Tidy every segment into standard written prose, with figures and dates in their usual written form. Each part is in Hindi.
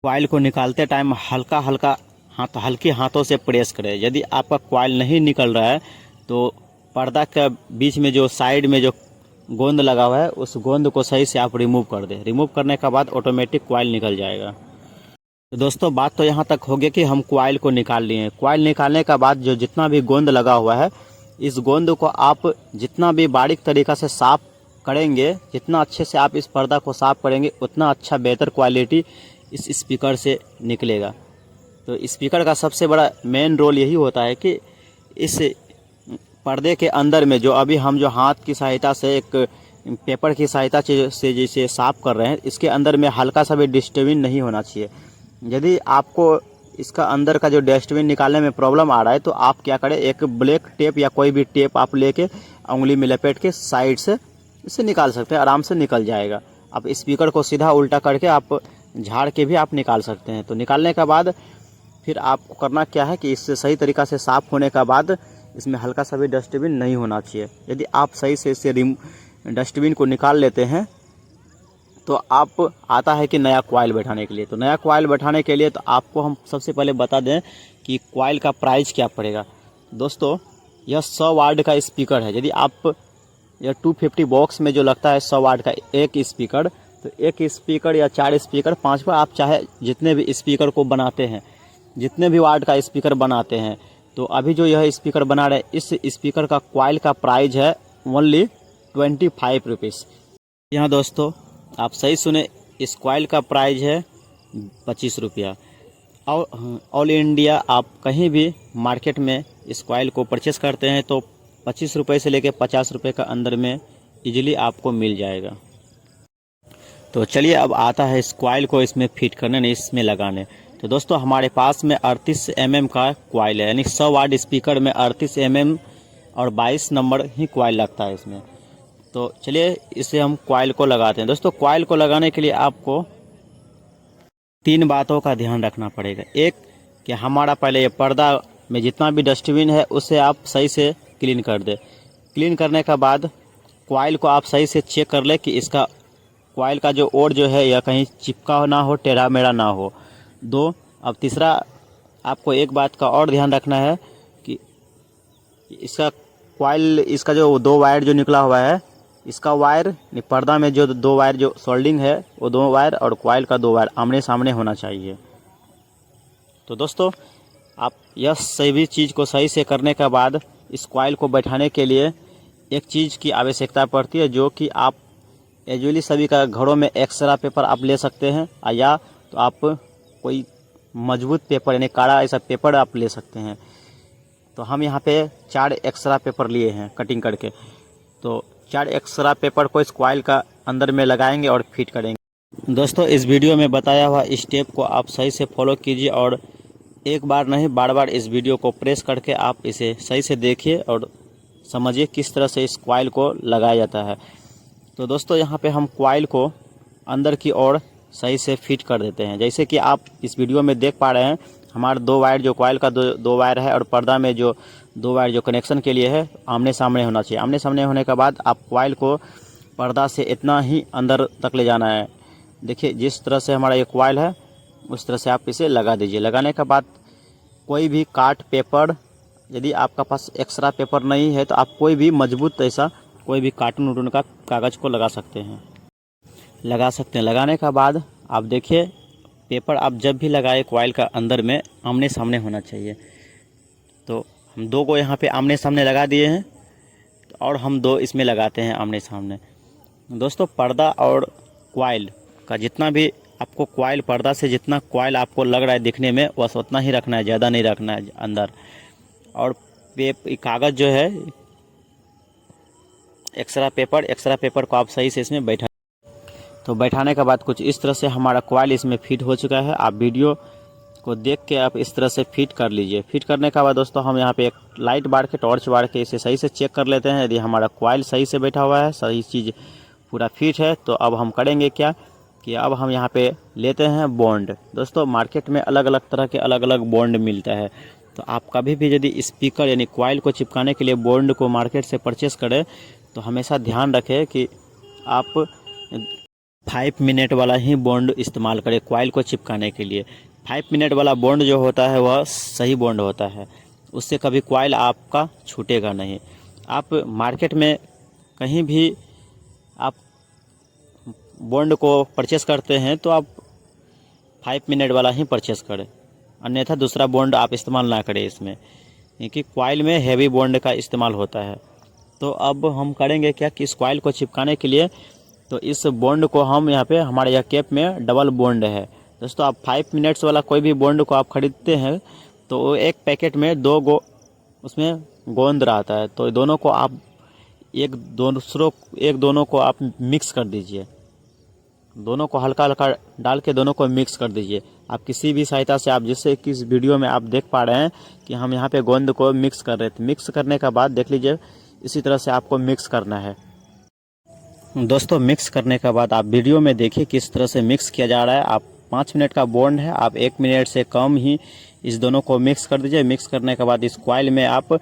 कॉइल को निकालते टाइम हल्का हल्का हल्के हाथों से प्रेस करें। यदि आपका कॉइल नहीं निकल रहा है तो पर्दा के बीच में जो साइड में जो गोंद लगा हुआ है उस गोंद को सही से आप रिमूव कर दें। रिमूव करने के बाद ऑटोमेटिक कॉइल निकल जाएगा। तो दोस्तों बात तो यहाँ तक हो गया कि हम कॉइल को निकाल लिए हैं। कॉइल निकालने के बाद जो जितना भी गोंद लगा हुआ है इस गोंद को आप जितना भी बारीक तरीक़ा से साफ करेंगे, जितना अच्छे से आप इस पर्दा को साफ करेंगे उतना अच्छा बेहतर क्वालिटी इस स्पीकर से निकलेगा। तो स्पीकर का सबसे बड़ा मेन रोल यही होता है कि इस पर्दे के अंदर में जो अभी हम जो हाथ की सहायता से एक पेपर की सहायता से जैसे साफ कर रहे हैं, इसके अंदर में हल्का सा भी डिस्टर्बिंग नहीं होना चाहिए। यदि आपको इसका अंदर का जो डस्टबिन निकालने में प्रॉब्लम आ रहा है तो आप क्या करें, एक ब्लैक टेप या कोई भी टेप आप लेके उंगली में लपेट के साइड से इसे निकाल सकते हैं, आराम से निकल जाएगा। आप स्पीकर को सीधा उल्टा करके आप झाड़ के भी आप निकाल सकते हैं। तो निकालने के बाद फिर आपको करना क्या है कि इससे सही तरीक़ा से साफ़ होने के बाद इसमें हल्का सा भी डस्टबिन नहीं होना चाहिए। यदि आप सही से इससे डस्टबिन को निकाल लेते हैं तो आप आता है कि नया कॉइल बैठाने के लिए। तो नया कॉइल बैठाने के लिए तो आपको हम सबसे पहले बता दें कि कॉइल का प्राइस क्या पड़ेगा। दोस्तों यह 100 वाट का स्पीकर है। यदि आप यह 250 बॉक्स में जो लगता है 100 वाट का एक स्पीकर, तो एक स्पीकर या 4 स्पीकर 5 पर आप चाहे जितने भी स्पीकर को बनाते हैं, जितने भी वाट का स्पीकर बनाते हैं, तो अभी जो यह स्पीकर बना रहे इस स्पीकर का कॉइल का प्राइस है ओनली 25 रुपीज़। यहाँ दोस्तों आप सही सुने, इस कॉइल का प्राइस है 25 रुपया। और ऑल इंडिया आप कहीं भी मार्केट में इस कॉइल को परचेस करते हैं तो 25 रुपये से लेकर 50 रुपये का अंदर में इजीली आपको मिल जाएगा। तो चलिए अब आता है इस कॉइल को इसमें फिट करने, नहीं इसमें लगाने। तो दोस्तों हमारे पास में 38 mm का कॉइल है, यानी 100 वाट स्पीकर में 38 mm और 22 नंबर ही कॉइल लगता है इसमें। तो चलिए इसे हम कॉइल को लगाते हैं। दोस्तों कॉइल को लगाने के लिए आपको 3 बातों का ध्यान रखना पड़ेगा। एक कि हमारा पहले ये पर्दा में जितना भी डस्टबिन है उसे आप सही से क्लीन कर दें। क्लीन करने के बाद कॉइल को आप सही से चेक कर ले कि इसका कॉइल का जो ओर जो है या कहीं चिपका ना हो, टेढ़ा मेढ़ा ना हो। 2, अब तीसरा आपको एक बात का और ध्यान रखना है कि इसका कॉइल, इसका जो 2 वायर जो निकला हुआ है, इसका वायर पर्दा में जो 2 वायर जो सोल्डिंग है वो 2 वायर और कॉइल का 2 वायर आमने सामने होना चाहिए। तो दोस्तों आप यह सभी चीज़ को सही से करने के बाद इस कॉइल को बैठाने के लिए एक चीज़ की आवश्यकता पड़ती है, जो कि आप यूजुअली सभी का घरों में एक्स्ट्रा पेपर आप ले सकते हैं, या तो आप कोई मजबूत पेपर यानी काड़ा ऐसा पेपर आप ले सकते हैं। तो हम यहाँ पे 4 एक्स्ट्रा पेपर लिए हैं कटिंग करके। तो 4 एक्स्ट्रा पेपर को इस कॉइल का अंदर में लगाएंगे और फिट करेंगे। दोस्तों इस वीडियो में बताया हुआ स्टेप को आप सही से फॉलो कीजिए और एक बार नहीं बार बार इस वीडियो को प्रेस करके आप इसे सही से देखिए और समझिए किस तरह से इस कॉइल को लगाया जाता है। तो दोस्तों यहाँ पे हम कॉइल को अंदर की ओर सही से फिट कर देते हैं। जैसे कि आप इस वीडियो में देख पा रहे हैं, हमारे 2 वायर जो कॉइल का 2 वायर है और पर्दा में जो 2 वायर जो कनेक्शन के लिए है आमने सामने होना चाहिए। आमने सामने होने के बाद आप कॉइल को पर्दा से इतना ही अंदर तक ले जाना है। देखिए जिस तरह से हमारा ये कॉइल है उस तरह से आप इसे लगा दीजिए। लगाने के बाद कोई भी काट पेपर, यदि आपका पास एक्स्ट्रा पेपर नहीं है तो आप कोई भी मजबूत ऐसा कोई भी कार्टून वूटून का कागज़ को लगा सकते हैं। लगाने के बाद आप देखिए पेपर आप जब भी लगाए कॉइल का अंदर में आमने सामने होना चाहिए। तो हम 2 को यहाँ पे आमने सामने लगा दिए हैं और हम 2 इसमें लगाते हैं आमने सामने। दोस्तों पर्दा और कॉइल का जितना भी आपको कॉइल, पर्दा से जितना कॉइल आपको लग रहा है दिखने में बस उतना ही रखना है, ज़्यादा नहीं रखना है अंदर। और कागज़ जो है एक्स्ट्रा पेपर को आप सही से इसमें बैठा। तो बैठाने के बाद कुछ इस तरह से हमारा कॉइल इसमें फिट हो चुका है। आप वीडियो को देख के आप इस तरह से फिट कर लीजिए। फिट करने के बाद दोस्तों हम यहाँ पे एक लाइट बार के, टॉर्च बार के इसे सही से चेक कर लेते हैं। यदि हमारा कॉइल सही से बैठा हुआ है, सही चीज़ पूरा फिट है, तो अब हम करेंगे क्या कि अब हम यहाँ पे लेते हैं बॉन्ड। दोस्तों मार्केट में अलग अलग तरह के अलग अलग बॉन्ड मिलता है। तो आप कभी भी यदि स्पीकर यानी कॉइल को चिपकाने के लिए बॉन्ड को मार्केट से परचेस करें तो हमेशा ध्यान रखें कि आप 5 मिनट वाला ही बॉन्ड इस्तेमाल करें कॉइल को चिपकाने के लिए। 5 मिनट वाला बॉन्ड जो होता है वह सही बॉन्ड होता है, उससे कभी कॉइल आपका छूटेगा नहीं। आप मार्केट में कहीं भी आप बॉन्ड को परचेस करते हैं तो आप 5 मिनट वाला ही परचेस करें, अन्यथा दूसरा बॉन्ड आप इस्तेमाल ना करें इसमें, क्योंकि कॉइल में हैवी बॉन्ड का इस्तेमाल होता है। तो अब हम करेंगे क्या कि इस कॉइल को चिपकाने के लिए, तो इस बॉन्ड को हम यहाँ पे हमारे यह कैप में डबल बॉन्ड है दोस्तों। आप 5 मिनट्स वाला कोई भी बॉन्ड को आप खरीदते हैं तो एक पैकेट में 2 उसमें गोंद रहता है, तो दोनों को आप एक दोनों को आप मिक्स कर दीजिए, दोनों को हल्का हल्का डाल के दोनों को मिक्स कर दीजिए। आप किसी भी सहायता से, आप जैसे कि इस वीडियो में आप देख पा रहे हैं कि हम यहाँ पे गोंद को मिक्स कर रहे थे। मिक्स करने के बाद देख लीजिए इसी तरह से आपको मिक्स करना है दोस्तों। मिक्स करने के बाद आप वीडियो में देखिए किस तरह से मिक्स किया जा रहा है। आप 5 मिनट का बॉन्ड है, आप 1 मिनट से कम ही इस दोनों को मिक्स कर दीजिए। मिक्स करने के बाद इस कॉइल में आप,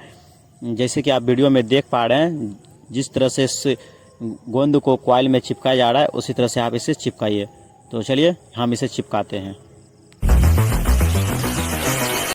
जैसे कि आप वीडियो में देख पा रहे हैं, जिस तरह से इस गोंद को कॉइल में चिपकाया जा रहा है उसी तरह से आप इसे चिपकाइए। तो चलिए हम इसे चिपकाते हैं।